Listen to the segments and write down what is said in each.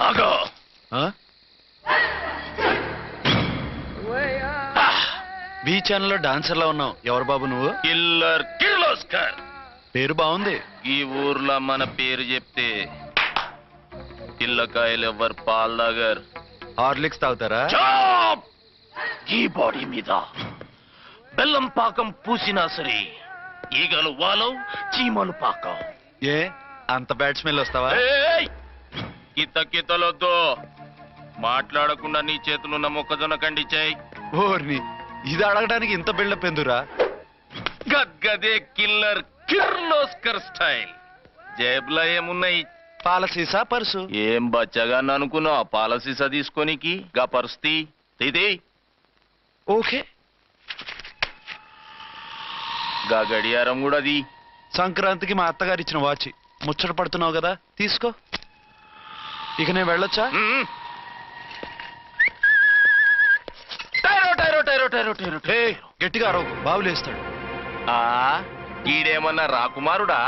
ఆగో be channel లో dancer లా ఉన్నావు. ఎవరు బాబు నువ్వు? కిల్లర్ కిర్లోస్కర్. పేరు బాగుంది. ఈ ఊర్లో మన పేరు చెప్తే పిల్లకాయలు ఎవరు పాలు తాగర్. హార్లిక్స్ తాగుతారా? ఈ బాడీ మీద బెల్లం పాకం పూసినా సరే ఈగలు వాలవు, చీమలు పాకం. ఏ అంత బ్యాడ్ స్మెల్ వస్తావా? కితలొద్దు. మాట్లాడకుండా నీ చేతులున్న మొక్కజొన్న కండిచాయి. ఓర్ని, ఇది అడగడానికి ఇంత బిల్డప్ ఎందురా? గద్గదే కిల్లర్ కిర్లోస్కర్ స్టైల్. జేబులో ఏమున్నాయి? పాల సీసా, పర్సు. ఏం బచ్చగా అనుకున్నావు? పాల సీసా తీసుకోనికి గా పరిస్థితి ఇది. ఓకే, గా గడియారం కూడా అది. సంక్రాంతికి మా అత్తగారు ఇచ్చిన వాచి. ముచ్చట పడుతున్నావు కదా, తీసుకో. ఇక నేను వెళ్ళొచ్చా? గట్టిగా అరవు, బావులేస్తాడు. ఈడేమన్నా రాకుమారుడా?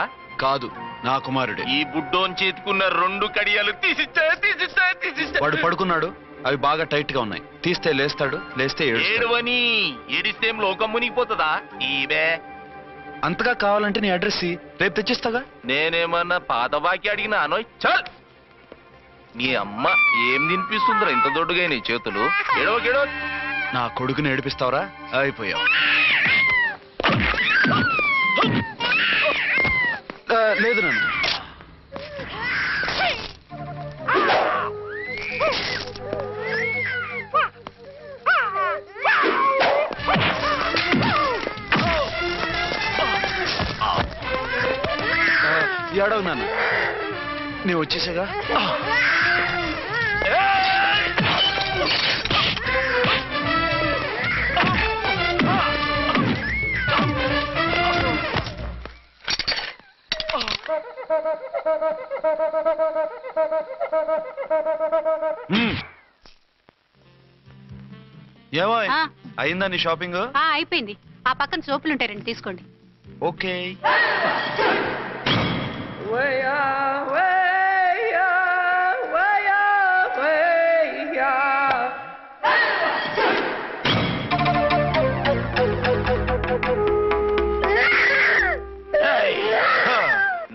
కాదు, నా కుమారుడే. ఈ బుడ్డోన్ చేతుకున్న 2 కడియాలు తీసిచ్చా. వాడు పడుకున్నాడు, అవి బాగా టైట్ గా ఉన్నాయి. తీస్తే లేస్తాడు, లేస్తే ఏడువని. ఏడిస్తే లోకం మునిగిపోతుందా? ఈబే అంతగా కావాలంటే నీ అడ్రస్ రేపు తెచ్చిస్తాగా. నేనేమన్నా పాత బాకి అడిగినా అనోయ్. చల్, నీ అమ్మ ఏం తినిపిస్తుందిరా ఇంత దొడ్డుగా నీ చేతులు? ఎడవకెడవ. నా కొడుకుని ఏడిపిస్తావరా? అయిపోయావు. లేదు నన్ను. ఏడవు నాన్న, నేను వచ్చేసాగా. ఏమో అయిందా నీ షాపింగ్? అయిపోయింది. ఆ పక్కన సోపులు ఉంటాయి, రండి తీసుకోండి. ఓకే.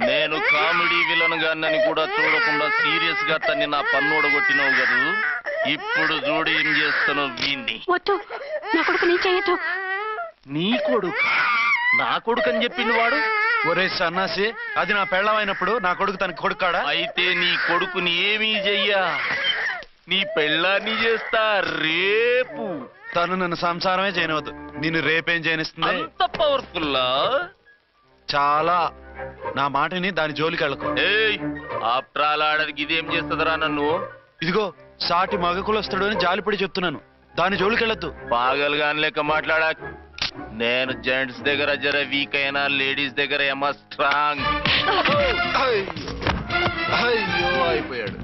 నేను కామెడీ విలన్ గాన్నని కూడా చూడకుండా సీరియస్ గా తన్ని నా పన్నుడ కొట్టినావు కదూ. ఇప్పుడు చూడు ఏం చేస్తాను వీణ్ణి. వద్దు, నా కొడుకు నీ చేయొద్దు. నీ కొడుకు? నా కొడుకు అని చెప్పింది వాడు. ఒరే సన్నాసి, అది నా పెళ్ళమైనప్పుడు నా కొడుకు తన కొడుకాడా? అయితే నీ కొడుకుని ఏమీ చెయ్యా, నీ పెళ్ళాన్ని చేస్తా రేపు. తను నన్ను సంసారమే చేయనవద్దు, నిన్ను రేపేం చేయనిస్తుంది? అంత పవర్ఫుల్లా? చాలా. నా మాటని దాని జోలికి వెళ్ళకు. ఆఫ్టర్ ఆల్ ఆడదికి ఇదేం చేస్తుందిరా నన్ను? ఇదిగో సాటి మగకులు వస్తాడు అని జాలిపడి చెప్తున్నాను, దాని జోలికి వెళ్ళొద్దు. పాగలుగాని లెక్క మాట్లాడా. నేను జెంట్స్ దగ్గర జర వీక్ అయినా లేడీస్ దగ్గర ఏమో స్ట్రాంగ్. అయ్యో అయిపోయాడు.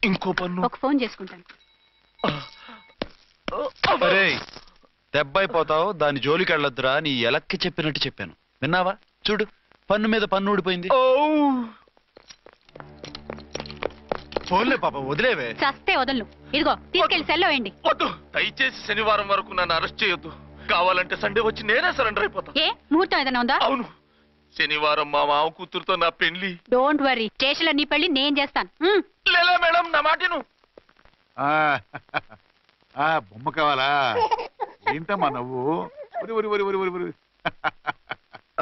ఇంకో పన్ను. ఒక ఫోన్ చేసుకుంటాను. అరే దెబ్బైపోతావు, దాని జోలికి వెళ్ళొద్దురా. నీ ఎలక్కి చెప్పినట్టు చెప్పాను, విన్నావా? చూడు, పన్ను మీద పన్ను ఊడిపోయింది. ఫోన్లే పాప, వదిలేవే. చస్తే వదలను. ఇదిగో తీసుకెళ్లి సెల్లో వేయండి. వద్దు, దయచేసి శనివారం వరకు నన్ను అరెస్ట్ చేయొద్దు. కావాలంటే సండే వచ్చి నేనే సరెండర్ అయిపోతా. ఏ ముహూర్తం ఏదైనా ఉందా? అవును, శనివారం మా మామ కూతురుతో నా పెళ్లి. డోంట్ వరీ, స్టేషన్ లో నీ పెళ్లి నేను చేస్తాను. లేలా మేడం, నా మాటను. బొమ్మ కావాలా? ఏంటమ్మా నవ్వు?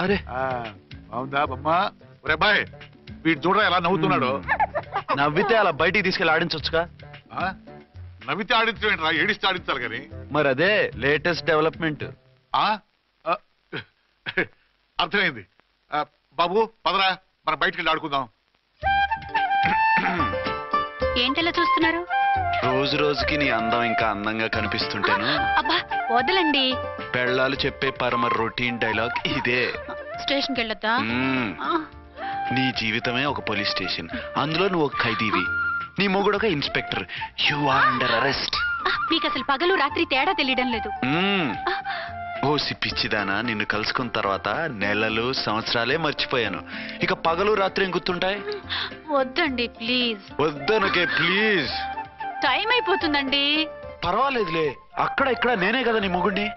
అరే బాగుందా బొమ్మ? ఒరే బాయ్, వీడు చూడరా ఎలా నవ్వుతున్నాడు. నవ్వితే అలా బయటికి తీసుకెళ్ళి ఆడించొచ్చుగా. నవ్వితే ఆడించడం, ఏడిస్తే ఆడించాలి కానీ. మరి అదే లేటెస్ట్ డెవలప్మెంట్. అర్థమైంది. బాబు పదరా, మనం బయటికి వెళ్ళి ఆడుకుందాం. ఏంటలా చూస్తున్నారు? రోజు రోజుకి నీ అందం ఇంకా అందంగా కనిపిస్తుంటేను. అబ్బా వదలండి. పెళ్ళాలు చెప్పే పరమ రొటీన్ డైలాగ్ ఇదే. స్టేషన్కి వెళ్ళొద్దా? నీ జీవితమే ఒక పోలీస్ స్టేషన్, అందులో నువ్వు ఒక ఖైదీవి, నీ మొగుడు ఒక inspector. You are under arrest. మీకు అసలు పగలు రాత్రి తేడా తెలియడం లేదు. ఓ సిప్పిచ్చిదానా, నిన్ను కలుసుకున్న తర్వాత నెలలు సంవత్సరాలే మర్చిపోయాను. ఇక పగలు రాత్రి ఏం గుర్తుంటాయి? వద్దండి ప్లీజ్. వద్దనకే ప్లీజ్. టైం అయిపోతుందండి. పర్వాలేదులే, అక్కడ ఇక్కడ నేనే కదా నీ మొగుడిని.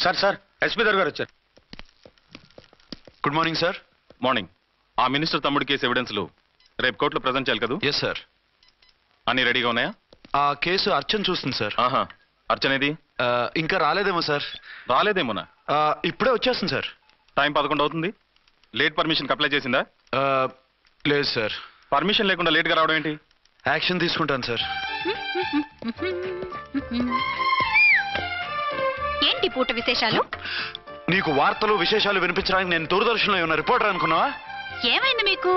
సార్ సార్ ఎస్పీ గారు వచ్చారు. Good morning sir. మార్నింగ్. ఆ మినిస్టర్ తమ్ముడి కేసు ఎవిడెన్స్లు రేపు కోర్టులో ప్రజెంట్ చేయాలి కదా? Yes sir. అన్ని రెడీగా ఉన్నాయా? ఆ కేసు అర్చన్ చూస్తుంది సార్. ఆహా, అర్చనేది? ఇంకా రాలేదేమో సార్. రాలేదేమోనా? ఇప్పుడే వచ్చేస్తుంది సార్. టైం 11 అవుతుంది. లేట్ పర్మిషన్ అప్లై చేసిందా? లేదు సార్. పర్మిషన్ లేకుండా లేట్ గా రావడం ఏంటి? యాక్షన్ తీసుకుంటాను సార్. ఏంటి పూట విశేషాలు? నీకు వార్తలు విశేషాలు వినిపించడానికి నేను దూరదర్శన్లో ఉన్న రిపోర్టర్ అనుకున్నావా? ఏమైంది మీకు?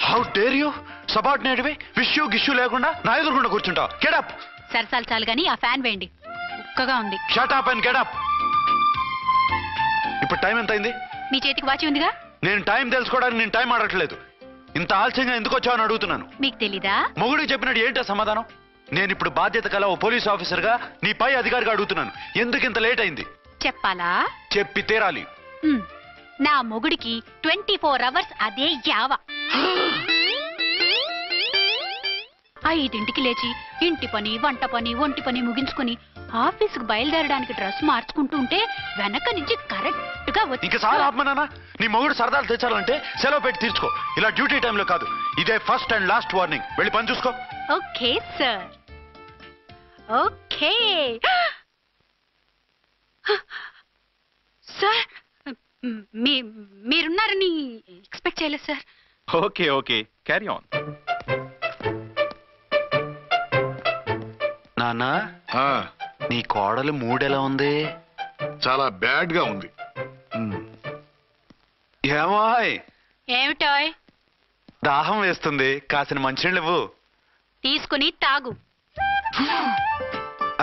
How dare you? సబార్డినేట్వి విష్యూ గిష్యూ లేకుండా నా ఎదురుకుండా కూర్చుంటావు. Get up. సరసాలు చాలు గాని ఆ ఫ్యాన్ వేయండి, ఉక్కగా ఉంది. Shut up and get up. ఇప్పుడు టైం ఎంత అయింది? మీ చేతికి వాచి ఉందిగా. నేను టైం తెలుసుకోవడానికి నేను టైం ఆడట్లేదు. ఇంత ఆలస్యంగా ఎందుకు వచ్చావని అడుగుతున్నాను. మీకు తెలీదా? మొగుడికి చెప్పినట్టు ఏంటో సమాధానం? నేను ఇప్పుడు బాధ్యత కల ఓ పోలీస్ ఆఫీసర్ గా నీ పై అధికారిగా అడుగుతున్నాను, ఎందుకు ఇంత లేట్ అయింది? చెప్పాలా? చెప్పి తీరాలి. నా మొగుడికి 24 అవర్స్ అదే యావ. 5ంటికి లేచి ఇంటి పని, వంట పని, ఒంటి పని ముగించుకుని ఆఫీసుకు బయలుదేరడానికి డ్రెస్ మార్చుకుంటూ ఉంటే వెనక నుంచి కరెక్ట్ గా వచ్చి. ఇంకా సార్ ఆత్మనానా, నీ మొగుడు సరదాలు తెచ్చాలంటే సెలవు పెట్టి తీర్చుకో. ఇలా డ్యూటీ టైంలో కాదు. ఇదే ఫస్ట్ అండ్ లాస్ట్ వార్నింగ్. వెళ్ళి పని చూసుకో. Okay sir, okay sir. మీరున్నారని ఎక్స్పెక్ట్ చేయలేదు సార్. Okay okay, carry on. నాన్న, నీ కోడలు మూడెలా ఉంది? చాలా బ్యాడ్ గా ఉంది. ఏమాయ్? ఏమిటాయ్? దాహం వేస్తుంది, కాసిన మంచినీళ్ళు ఇవ్వు. తీసుకుని తాగు.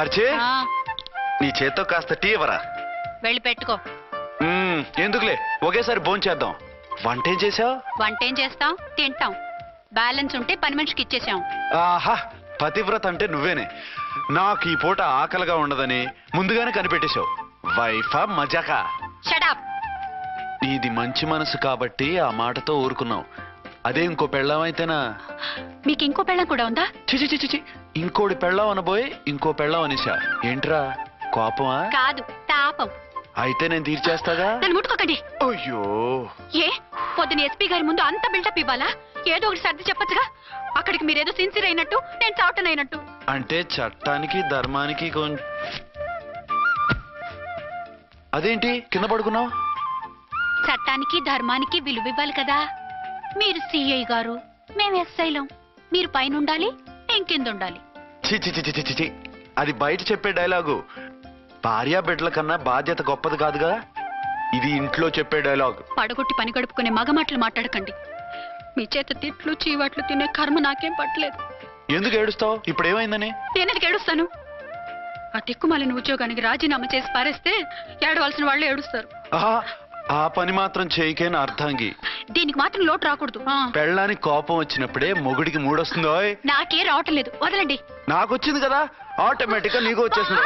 అర్చే, ఆ, నీ చేత్తో కాస్త టీ ఇవ్వరా? వెళ్ళి పెట్టుకో. ఎందుకులే, ఒకేసారి భోంచేద్దాం. వంట ఏం చేసావు? వంటేం చేస్తాం, తింటాం. బ్యాలెన్స్ ఉంటే పని మనిషికి ఇచ్చేసాం. ఆహా, పతివ్రత అంటే నువ్వేనే. నాకు ఈ పూట ఆకలిగా ఉండదని ముందుగానే కనిపెట్టేశావు. వైఫా మజాకా? షడప్. నీది మంచి మనసు కాబట్టి ఆ మాటతో ఊరుకున్నావు. అదే ఇంకో పెళ్ళాం అయితేనా? మీకు ఇంకో పెళ్ళం కూడా ఉందా? చిచి చిచి చి, ఇంకోటి పెళ్ళాం అనబోయి ఇంకో పెళ్ళాం అనేసా. ఏంట్రా కోపమా? కాదు, తాపం. అయితే నేను తీర్చేస్తాగా. నన్ను ముట్టుకోకండి. అయ్యో, ఏ పొద్దున ఎస్పీ గారి ముందు అంత బిల్డప్ ఇవ్వాలా? ఏదో ఒకటి సర్ది చెప్పచ్చుగా. అక్కడికి మీరేదో సిన్సియర్ అయినట్టు, నేను చావటన్ అయినట్టు. అంటే చట్టానికి ధర్మానికి అదేంటి కింద పడుకున్నావు? చట్టానికి ధర్మానికి విలువ ఇవ్వాలి కదా. మీరు సిఐ గారు, మేము ఎస్ఐలం. మీరు పైన ఉండాలి, నేను కింద ఉండాలి. చి చి చి చి చి చి. అది బయట చెప్పే డైలాగు. భార్యా బిడ్డల కన్నా బాధ్యత గొప్పది కాదుగా. ఇది ఇంట్లో చెప్పే డైలాగ్. పడగొట్టి పని గడుపుకునే మగ మాటలు మాట్లాడకండి. మీ చేత తిట్లు చీవాట్లు తినే కర్మ నాకేం పట్టలేదు. ఎందుకు ఏడుస్తావు? ఇప్పుడు ఏమైందని? నేనెందుకు ఏడుస్తాను? ఆ తిక్కుమాలిన ఉద్యోగానికి రాజీనామా చేసి పారేస్తే ఏడవలసిన వాళ్ళు ఏడుస్తారు. ఆహా, ఆ పని మాత్రం చేయకే నా అర్థంగి. దీనికి మాత్రం లోటు రాకూడదు. పెళ్ళానికి కోపం వచ్చినప్పుడే మొగుడికి మూడొస్తుందో. నాకే రావటం లేదు, వదలండి. నాకు వచ్చింది కదా, ఆటోమేటిక్ గా నీకు వచ్చేసింది.